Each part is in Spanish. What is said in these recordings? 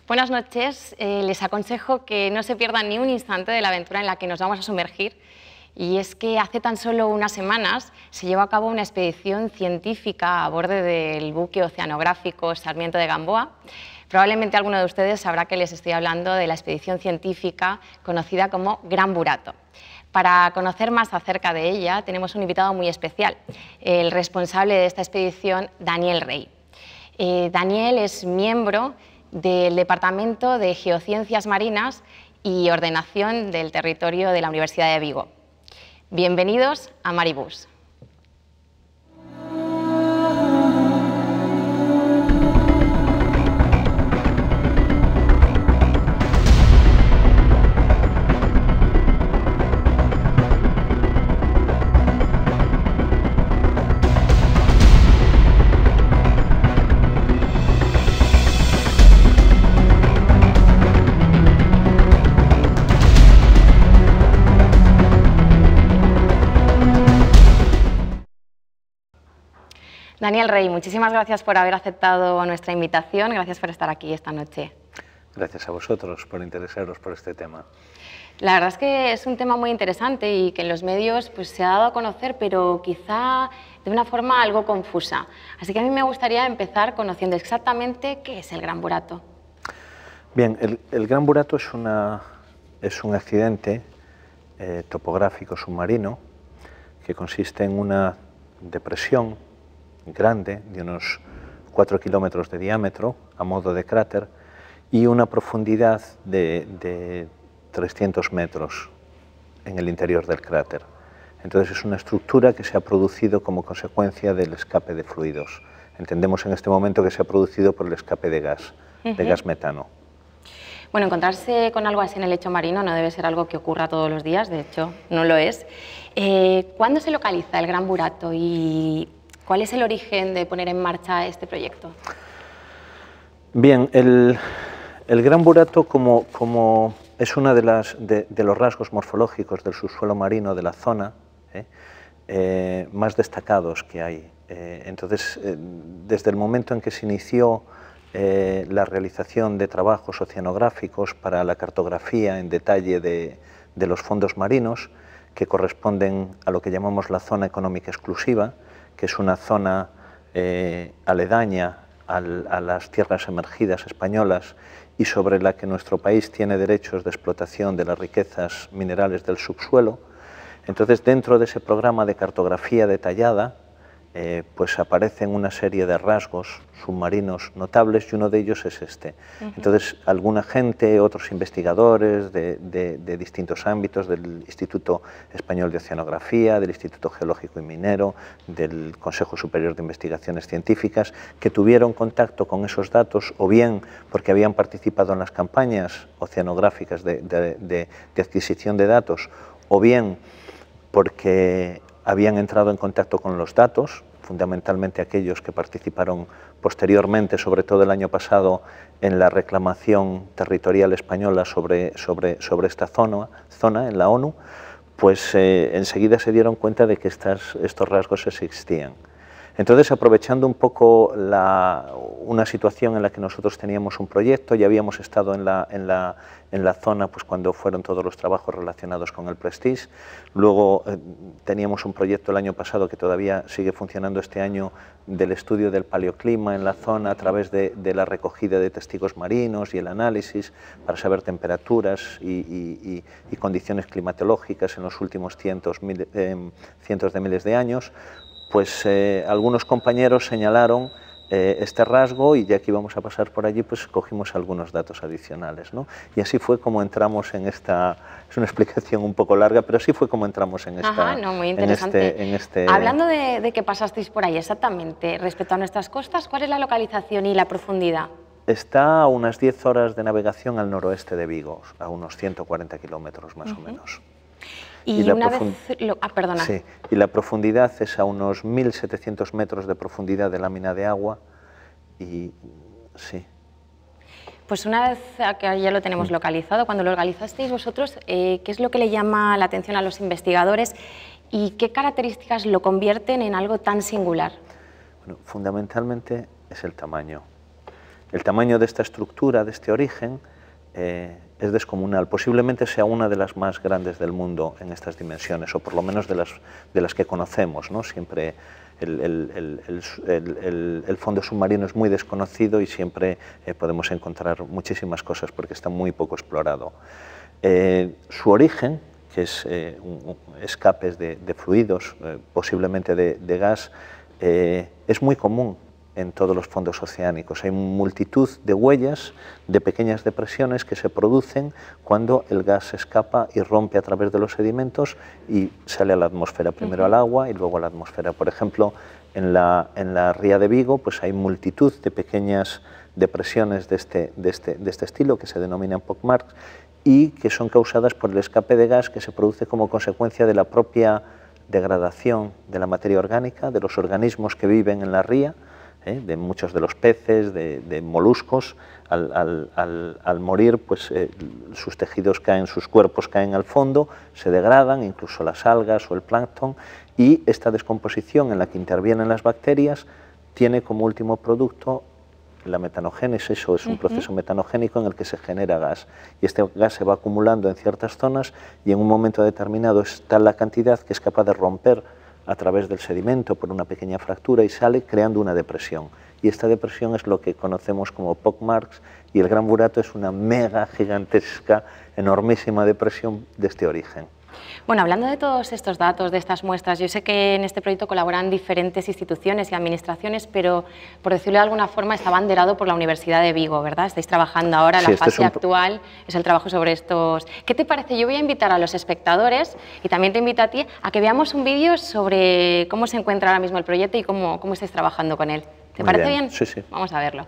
Buenas noches. Les aconsejo que no se pierdan ni un instante de la aventura en la que nos vamos a sumergir. Y es que hace tan solo unas semanas se llevó a cabo una expedición científica a bordo del buque oceanográfico Sarmiento de Gamboa. Probablemente alguno de ustedes sabrá que les estoy hablando de la expedición científica conocida como Gran Burato. Para conocer más acerca de ella tenemos un invitado muy especial, el responsable de esta expedición, Daniel Rey. Daniel es miembro del Departamento de Geociencias Marinas y Ordenación del Territorio de la Universidad de Vigo. Bienvenidos a Maribus. Daniel Rey, muchísimas gracias por haber aceptado nuestra invitación, gracias por estar aquí esta noche. Gracias a vosotros por interesaros por este tema. La verdad es que es un tema muy interesante y que en los medios pues, se ha dado a conocer, pero quizá de una forma algo confusa. Así que a mí me gustaría empezar conociendo exactamente qué es el Gran Burato. Bien, el Gran Burato es un accidente topográfico submarino que consiste en una depresión grande, de unos 4 kilómetros de diámetro, a modo de cráter, y una profundidad de 300 metros en el interior del cráter. Entonces es una estructura que se ha producido como consecuencia del escape de fluidos. Entendemos en este momento que se ha producido por el escape de gas metano. Bueno, encontrarse con algo así en el lecho marino no debe ser algo que ocurra todos los días, de hecho no lo es. ¿Cuándo se localiza el Gran Burato y cuál es el origen de poner en marcha este proyecto? Bien, el Gran Burato como es uno de los rasgos morfológicos del subsuelo marino de la zona más destacados que hay. Entonces, desde el momento en que se inició la realización de trabajos oceanográficos para la cartografía en detalle de los fondos marinos, que corresponden a lo que llamamos la zona económica exclusiva, que es una zona aledaña a las tierras emergidas españolas y sobre la que nuestro país tiene derechos de explotación de las riquezas minerales del subsuelo. Entonces, dentro de ese programa de cartografía detallada, pues aparecen una serie de rasgos submarinos notables y uno de ellos es este. Entonces, alguna gente, otros investigadores de distintos ámbitos, del Instituto Español de Oceanografía, del Instituto Geológico y Minero, del Consejo Superior de Investigaciones Científicas, que tuvieron contacto con esos datos, o bien porque habían participado en las campañas oceanográficas de adquisición de datos, o bien porque habían entrado en contacto con los datos, fundamentalmente aquellos que participaron posteriormente, sobre todo el año pasado, en la reclamación territorial española sobre esta zona en la ONU, pues enseguida se dieron cuenta de que estos rasgos existían. Entonces, aprovechando un poco una situación en la que nosotros teníamos un proyecto, ya habíamos estado en la zona pues, cuando fueron todos los trabajos relacionados con el Prestige, luego teníamos un proyecto el año pasado que todavía sigue funcionando este año del estudio del paleoclima en la zona a través de la recogida de testigos marinos y el análisis para saber temperaturas y condiciones climatológicas en los últimos cientos de miles de años. Pues algunos compañeros señalaron este rasgo y ya que íbamos a pasar por allí, pues cogimos algunos datos adicionales, ¿no? Y así fue como entramos en esta... Es una explicación un poco larga, pero así fue como entramos en esta... Ajá, no, muy interesante. Hablando de que pasasteis por ahí exactamente, respecto a nuestras costas, ¿cuál es la localización y la profundidad? Está a unas 10 horas de navegación al noroeste de Vigo, a unos 140 kilómetros más o menos. Y una vez... perdona. Sí, y la profundidad es a unos 1.700 metros de profundidad de lámina de agua y sí. Pues una vez que ya lo tenemos localizado, cuando lo localizasteis vosotros, ¿qué es lo que le llama la atención a los investigadores y qué características lo convierten en algo tan singular? Bueno, fundamentalmente es el tamaño. El tamaño de esta estructura, de este origen, es descomunal. Posiblemente sea una de las más grandes del mundo en estas dimensiones, o por lo menos de las que conocemos, ¿no? Siempre el fondo submarino es muy desconocido y siempre podemos encontrar muchísimas cosas porque está muy poco explorado. Su origen, que es escapes de fluidos, posiblemente de gas, es muy común en todos los fondos oceánicos. Hay multitud de huellas de pequeñas depresiones que se producen cuando el gas se escapa y rompe a través de los sedimentos y sale a la atmósfera, primero al agua y luego a la atmósfera. Por ejemplo, en la ría de Vigo pues hay multitud de pequeñas depresiones de este estilo que se denominan pockmarks y que son causadas por el escape de gas que se produce como consecuencia de la propia degradación de la materia orgánica, de los organismos que viven en la ría, de muchos de los peces, de moluscos. Al morir, pues sus tejidos caen, sus cuerpos caen al fondo, se degradan, incluso las algas o el plancton, y esta descomposición en la que intervienen las bacterias tiene como último producto la metanogénesis, o es un proceso metanogénico en el que se genera gas, y este gas se va acumulando en ciertas zonas y en un momento determinado es tal la cantidad que es capaz de romper a través del sedimento por una pequeña fractura y sale creando una depresión. Y esta depresión es lo que conocemos como pockmarks, y el Gran Burato es una mega, gigantesca, enormísima depresión de este origen. Bueno, hablando de todos estos datos, de estas muestras, yo sé que en este proyecto colaboran diferentes instituciones y administraciones, pero, por decirlo de alguna forma, está abanderado por la Universidad de Vigo, ¿verdad? Estáis trabajando ahora, la fase actual es el trabajo sobre estos... ¿Qué te parece? Yo voy a invitar a los espectadores, y también te invito a ti, a que veamos un vídeo sobre cómo se encuentra ahora mismo el proyecto y cómo estáis trabajando con él. ¿Te parece bien? Sí, sí. Vamos a verlo.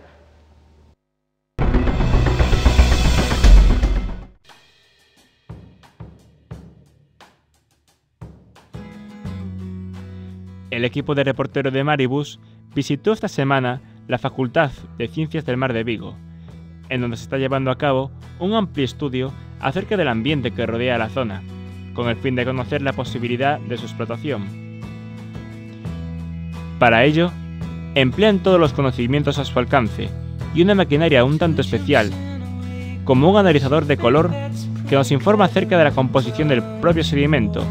El equipo de reporteros de Maribus visitó esta semana la Facultad de Ciencias del Mar de Vigo, en donde se está llevando a cabo un amplio estudio acerca del ambiente que rodea la zona, con el fin de conocer la posibilidad de su explotación. Para ello, emplean todos los conocimientos a su alcance y una maquinaria un tanto especial, como un analizador de color que nos informa acerca de la composición del propio sedimento.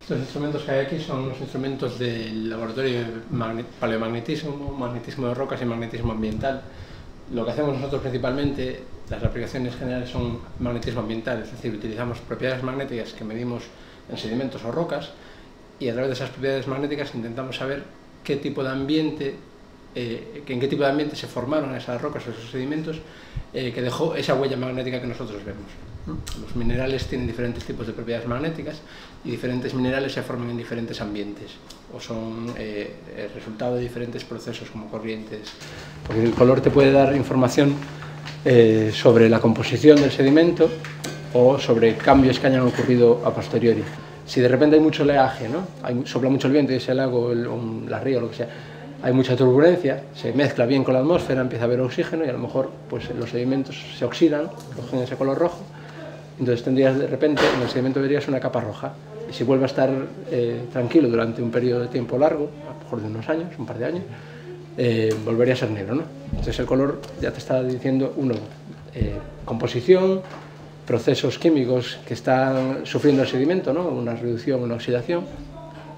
Estos instrumentos que hay aquí son los instrumentos del laboratorio de paleomagnetismo, magnetismo de rocas y magnetismo ambiental. Lo que hacemos nosotros principalmente, las aplicaciones generales son magnetismo ambiental, es decir, utilizamos propiedades magnéticas que medimos en sedimentos o rocas, y a través de esas propiedades magnéticas intentamos saber qué tipo de ambiente, en qué tipo de ambiente se formaron esas rocas o esos sedimentos que dejó esa huella magnética que nosotros vemos. Los minerales tienen diferentes tipos de propiedades magnéticas y diferentes minerales se forman en diferentes ambientes o son el resultado de diferentes procesos como corrientes. Porque el color te puede dar información sobre la composición del sedimento o sobre cambios que hayan ocurrido a posteriori. Si de repente hay mucho oleaje, ¿no? Sopla mucho el viento y ese lago, la ría o lo que sea, hay mucha turbulencia, se mezcla bien con la atmósfera, empieza a haber oxígeno y a lo mejor pues, los sedimentos se oxidan, cogen ese color rojo. Entonces tendrías de repente, en el sedimento verías una capa roja. Y si vuelve a estar tranquilo durante un periodo de tiempo largo, a lo mejor de unos años, un par de años, volvería a ser negro, ¿no? Entonces el color ya te está diciendo, composición, procesos químicos que están sufriendo el sedimento, ¿no? Una reducción, una oxidación,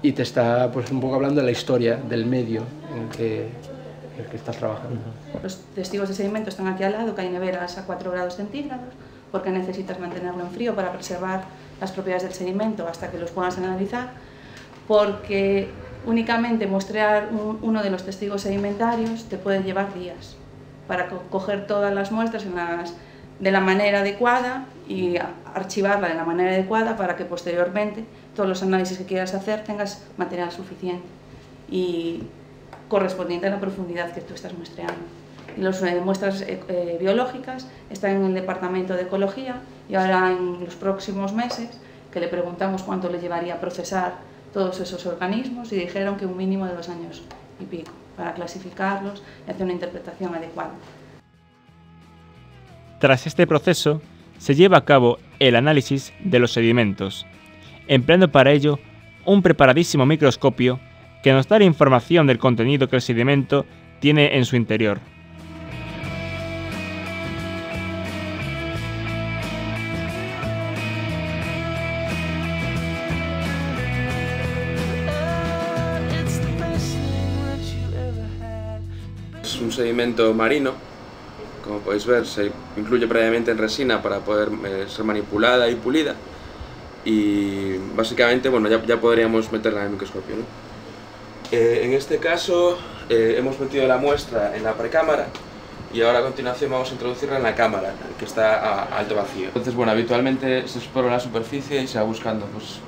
y te está pues, un poco hablando de la historia del medio en el que estás trabajando. Los testigos de sedimento están aquí al lado, que hay neveras a 4 grados centígrados, porque necesitas mantenerlo en frío para preservar las propiedades del sedimento hasta que los puedas analizar, porque únicamente muestrear uno de los testigos sedimentarios te puede llevar días para coger todas las muestras de la manera adecuada y archivarla de la manera adecuada para que posteriormente todos los análisis que quieras hacer tengas material suficiente y correspondiente a la profundidad que tú estás muestreando. Y las muestras biológicas están en el Departamento de Ecología y ahora en los próximos meses que le preguntamos cuánto le llevaría a procesar todos esos organismos y dijeron que un mínimo de 2 años y pico para clasificarlos y hacer una interpretación adecuada. Tras este proceso, se lleva a cabo el análisis de los sedimentos, empleando para ello un preparadísimo microscopio que nos da la información del contenido que el sedimento tiene en su interior. Es un sedimento marino, como podéis ver, se incluye previamente en resina para poder ser manipulada y pulida, y básicamente bueno, ya podríamos meterla en el microscopio, ¿no? En este caso hemos metido la muestra en la precámara y ahora a continuación vamos a introducirla en la cámara, que está a alto vacío. Entonces bueno, habitualmente se explora la superficie y se va buscando pues,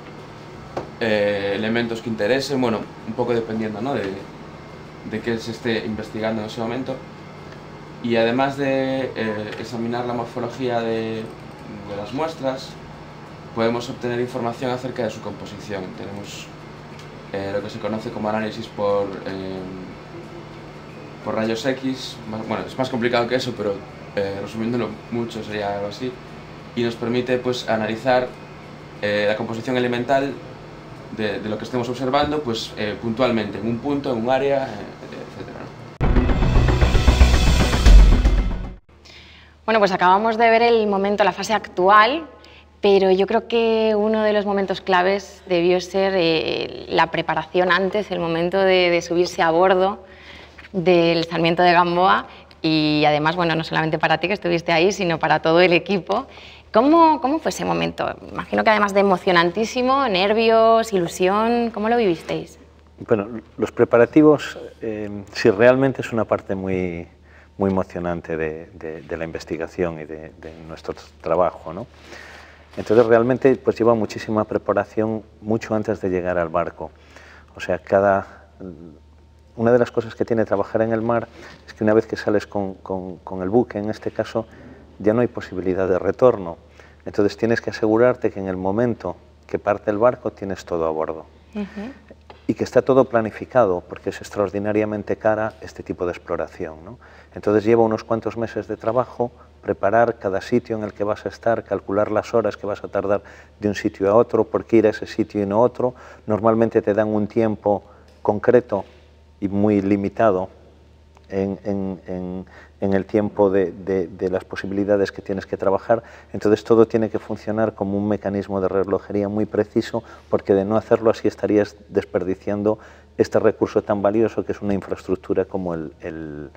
elementos que interesen, bueno, un poco dependiendo, ¿no? de qué se esté investigando en ese momento, y además de examinar la morfología de las muestras, podemos obtener información acerca de su composición. Tenemos lo que se conoce como análisis por rayos X, bueno, es más complicado que eso, pero resumiéndolo mucho sería algo así, y nos permite pues analizar la composición elemental de lo que estemos observando pues, puntualmente, en un punto, en un área, etc. Bueno, pues acabamos de ver el momento, la fase actual, pero yo creo que uno de los momentos claves debió ser la preparación antes, el momento de subirse a bordo del Sarmiento de Gamboa, y además, bueno, no solamente para ti que estuviste ahí, sino para todo el equipo. ¿Cómo fue ese momento? Imagino que además de emocionantísimo, nervios, ilusión, ¿cómo lo vivisteis? Bueno, los preparativos, sí, realmente es una parte muy emocionante de la investigación y de nuestro trabajo, ¿no? Entonces realmente pues lleva muchísima preparación mucho antes de llegar al barco. O sea, una de las cosas que tiene trabajar en el mar es que una vez que sales con el buque, en este caso, ya no hay posibilidad de retorno. Entonces tienes que asegurarte que en el momento que parte el barco tienes todo a bordo. Y que está todo planificado, porque es extraordinariamente cara este tipo de exploración, ¿no? Entonces lleva unos cuantos meses de trabajo, preparar cada sitio en el que vas a estar, calcular las horas que vas a tardar de un sitio a otro, por qué ir a ese sitio y no a otro. Normalmente te dan un tiempo concreto y muy limitado en el tiempo de las posibilidades que tienes que trabajar. Entonces todo tiene que funcionar como un mecanismo de relojería muy preciso, porque de no hacerlo así estarías desperdiciando este recurso tan valioso que es una infraestructura como el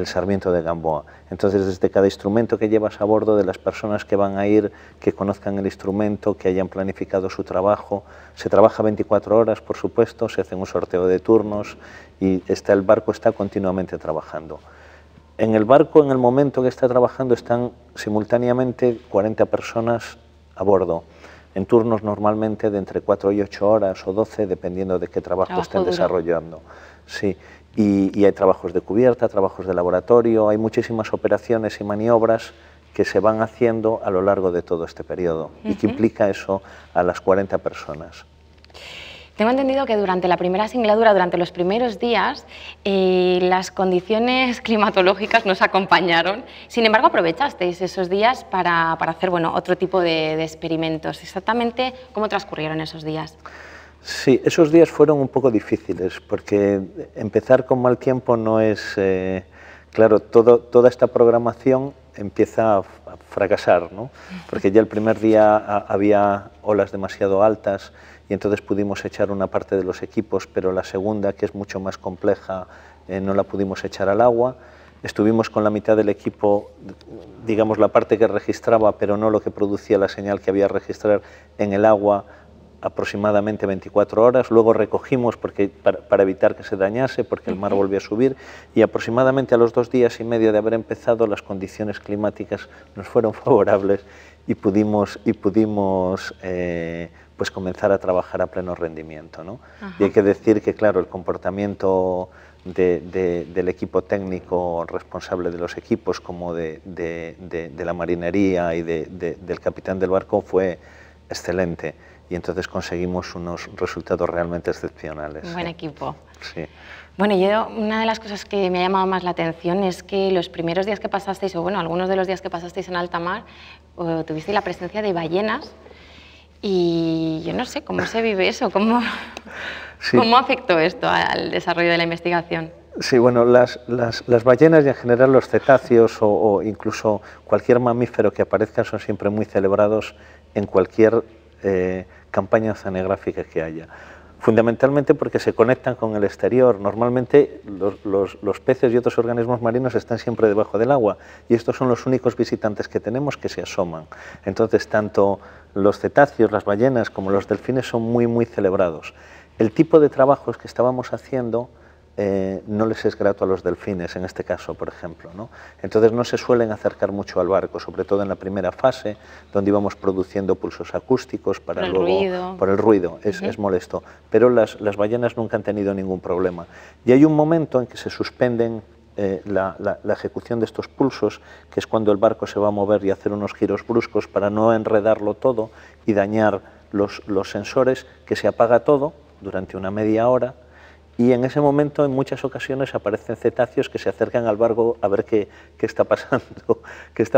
Sarmiento de Gamboa. Entonces desde cada instrumento que llevas a bordo, de las personas que van a ir, que conozcan el instrumento, que hayan planificado su trabajo, se trabaja 24 horas por supuesto, se hace un sorteo de turnos y el barco está continuamente trabajando. En el barco, en el momento que está trabajando, están simultáneamente 40 personas a bordo, en turnos normalmente de entre 4 y 8 horas o 12, dependiendo de qué trabajo estén desarrollando. Sí. Y hay trabajos de cubierta, trabajos de laboratorio, hay muchísimas operaciones y maniobras que se van haciendo a lo largo de todo este periodo y que implica eso a las 40 personas. Tengo entendido que durante la primera singladura, durante los primeros días, las condiciones climatológicas nos acompañaron. Sin embargo, aprovechasteis esos días para hacer otro tipo de experimentos. Exactamente, ¿cómo transcurrieron esos días? Sí, esos días fueron un poco difíciles, porque empezar con mal tiempo no es... claro, toda esta programación empieza a fracasar, ¿no? Porque ya el primer día había olas demasiado altas y entonces pudimos echar una parte de los equipos, pero la segunda, que es mucho más compleja, no la pudimos echar al agua. Estuvimos con la mitad del equipo, digamos la parte que registraba, pero no lo que producía la señal que había que registrar, en el agua aproximadamente 24 horas, luego recogimos para evitar que se dañase, porque el mar volvió a subir, y aproximadamente a los 2 días y medio de haber empezado, las condiciones climáticas nos fueron favorables y pudimos pues comenzar a trabajar a pleno rendimiento, ¿no? Y hay que decir que, claro, el comportamiento del equipo técnico responsable de los equipos, como de la marinería y del capitán del barco, fue excelente. Y entonces conseguimos unos resultados realmente excepcionales. Un buen equipo. Sí. Bueno, una de las cosas que me ha llamado más la atención es que los primeros días que pasasteis, o bueno, algunos de los días que pasasteis en alta mar, tuvisteis la presencia de ballenas. Y yo no sé cómo se vive eso, cómo afectó esto al desarrollo de la investigación. Sí, bueno, las ballenas y en general los cetáceos o incluso cualquier mamífero que aparezca son siempre muy celebrados en cualquier campaña oceanográfica que haya. Fundamentalmente porque se conectan con el exterior. Normalmente los peces y otros organismos marinos están siempre debajo del agua y estos son los únicos visitantes que tenemos que se asoman. Entonces, tanto los cetáceos, las ballenas, como los delfines son muy celebrados. El tipo de trabajos que estábamos haciendo no les es grato a los delfines, en este caso, por ejemplo, ¿no? Entonces no se suelen acercar mucho al barco, sobre todo en la primera fase, donde íbamos produciendo pulsos acústicos para por el ruido, es molesto, pero las ballenas nunca han tenido ningún problema. Y hay un momento en que se suspenden la ejecución de estos pulsos, que es cuando el barco se va a mover y hacer unos giros bruscos para no enredarlo todo y dañar los sensores, que se apaga todo durante una media hora. Y en ese momento, en muchas ocasiones, aparecen cetáceos que se acercan al barco a ver qué está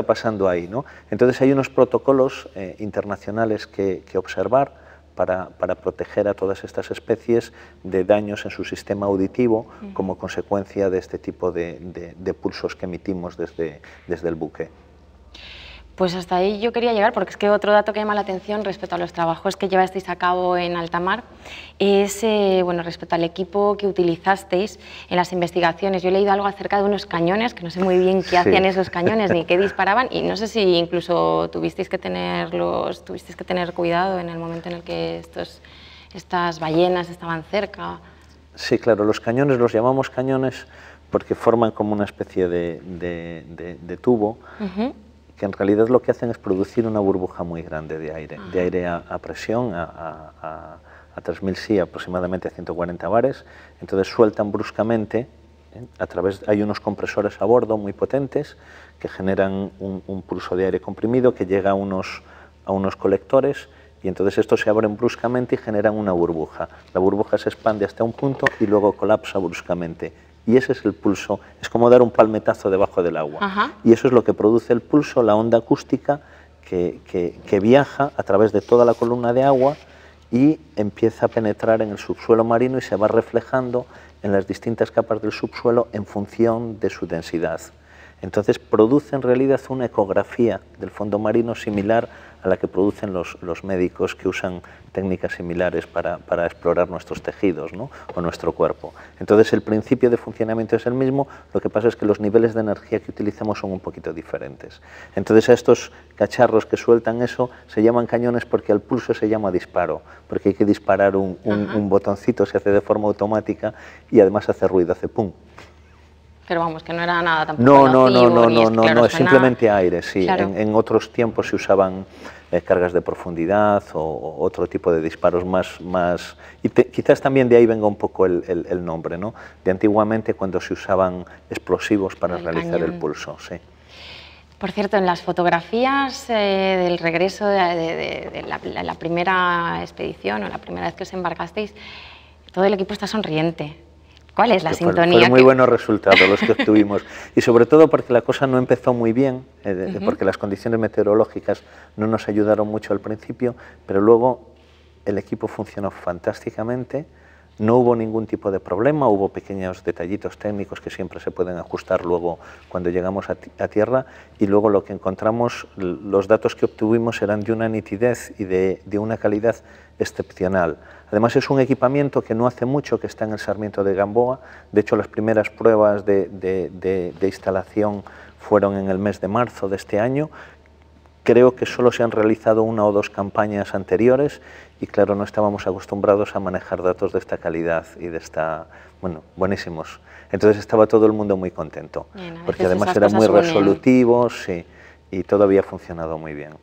pasando ahí, ¿no? Entonces hay unos protocolos internacionales que observar para proteger a todas estas especies de daños en su sistema auditivo como consecuencia de este tipo de pulsos que emitimos desde el buque. Pues hasta ahí yo quería llegar, porque es que otro dato que llama la atención respecto a los trabajos que llevasteis a cabo en alta mar es, bueno, respecto al equipo que utilizasteis en las investigaciones. Yo he leído algo acerca de unos cañones, que no sé muy bien qué hacían esos cañones ni qué disparaban, y no sé si incluso tuvisteis que tener cuidado en el momento en el que estas ballenas estaban cerca. Sí, claro, los cañones los llamamos cañones porque forman como una especie de tubo, que en realidad lo que hacen es producir una burbuja muy grande de aire a presión, a 3000 psi, aproximadamente a 140 bares. Entonces sueltan bruscamente, hay unos compresores a bordo muy potentes que generan un pulso de aire comprimido que llega a unos colectores, y entonces estos se abren bruscamente y generan una burbuja. La burbuja se expande hasta un punto y luego colapsa bruscamente. Y ese es el pulso, es como dar un palmetazo debajo del agua. Y eso es lo que produce el pulso, la onda acústica que viaja a través de toda la columna de agua y empieza a penetrar en el subsuelo marino y se va reflejando en las distintas capas del subsuelo en función de su densidad. Entonces produce en realidad una ecografía del fondo marino similar a la que producen los médicos que usan técnicas similares para explorar nuestros tejidos, ¿no? O nuestro cuerpo. Entonces el principio de funcionamiento es el mismo, lo que pasa es que los niveles de energía que utilizamos son un poquito diferentes. Entonces a estos cacharros que sueltan eso se llaman cañones porque al pulso se llama disparo, porque hay que disparar un botoncito, se hace de forma automática y además hace ruido, hace pum. Pero vamos, que no era nada tampoco no, es simplemente aire, sí. Claro. En otros tiempos se usaban cargas de profundidad o otro tipo de disparos más y quizás también de ahí venga un poco el nombre, ¿no? De antiguamente cuando se usaban explosivos para realizar el pulso, sí. Por cierto, en las fotografías del regreso de la primera expedición o la primera vez que os embarcasteis, todo el equipo está sonriente. ¿Cuál es la sintonía? Fueron muy buenos resultados los que obtuvimos y sobre todo porque la cosa no empezó muy bien, porque las condiciones meteorológicas no nos ayudaron mucho al principio, pero luego el equipo funcionó fantásticamente, no hubo ningún tipo de problema, hubo pequeños detallitos técnicos que siempre se pueden ajustar luego cuando llegamos a tierra, y luego lo que encontramos, los datos que obtuvimos eran de una nitidez y de una calidad excepcional. Además es un equipamiento que no hace mucho que está en el Sarmiento de Gamboa. De hecho las primeras pruebas de instalación fueron en el mes de marzo de este año. Creo que solo se han realizado 1 o 2 campañas anteriores y claro, no estábamos acostumbrados a manejar datos de esta calidad y de esta, bueno, buenísimos. Entonces estaba todo el mundo muy contento, porque además era muy resolutivo, sí, y todo había funcionado muy bien.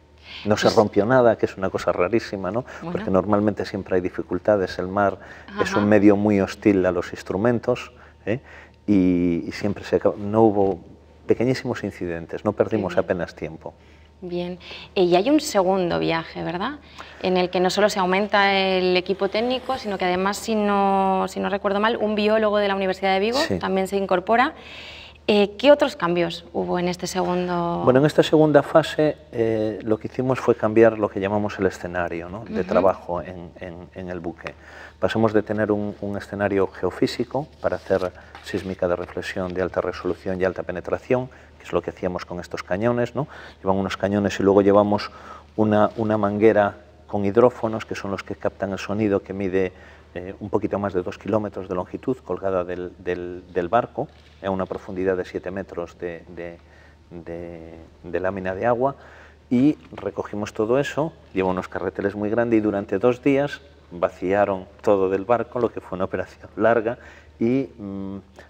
No se rompió nada, que es una cosa rarísima, ¿no? Porque normalmente siempre hay dificultades. El mar es un medio muy hostil a los instrumentos, y siempre no hubo pequeñísimos incidentes, no perdimos apenas tiempo. Bien, y hay un segundo viaje, ¿verdad? En el que no solo se aumenta el equipo técnico, sino que además, si no recuerdo mal, un biólogo de la Universidad de Vigo también se incorpora. ¿Qué otros cambios hubo en este segundo? Bueno, en esta segunda fase lo que hicimos fue cambiar lo que llamamos el escenario, ¿no?, de trabajo en el buque. Pasamos de tener un escenario geofísico para hacer sísmica de reflexión de alta resolución y alta penetración, que es lo que hacíamos con estos cañones, ¿no? Llevan unos cañones y luego llevamos una manguera con hidrófonos, que son los que captan el sonido, que mide un poquito más de 2 kilómetros de longitud, colgada del barco, a una profundidad de 7 metros de lámina de agua, y recogimos todo eso, lleva unos carreteles muy grandes, y durante 2 días vaciaron todo del barco, lo que fue una operación larga, y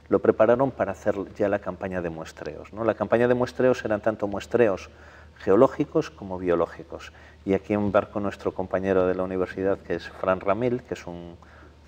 lo prepararon para hacer ya la campaña de muestreos, ¿no? La campaña de muestreos eran tanto muestreos geológicos como biológicos, y aquí embarcó nuestro compañero de la universidad, que es Fran Ramil, que es un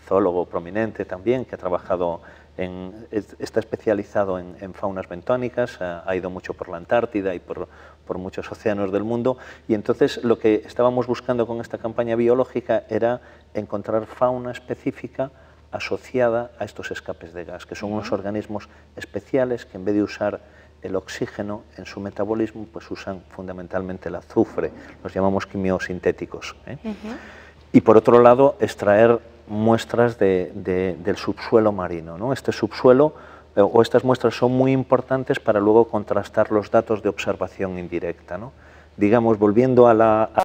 zoólogo prominente también, que ha trabajado está especializado en faunas bentónicas, ha ido mucho por la Antártida y por muchos océanos del mundo, y entonces lo que estábamos buscando con esta campaña biológica era encontrar fauna específica asociada a estos escapes de gas, que son unos organismos especiales que en vez de usar el oxígeno en su metabolismo, pues usan fundamentalmente el azufre, los llamamos quimiosintéticos, ¿eh? Y por otro lado, extraer muestras del subsuelo marino, ¿no? Este subsuelo o estas muestras son muy importantes para luego contrastar los datos de observación indirecta, ¿no? Digamos, volviendo a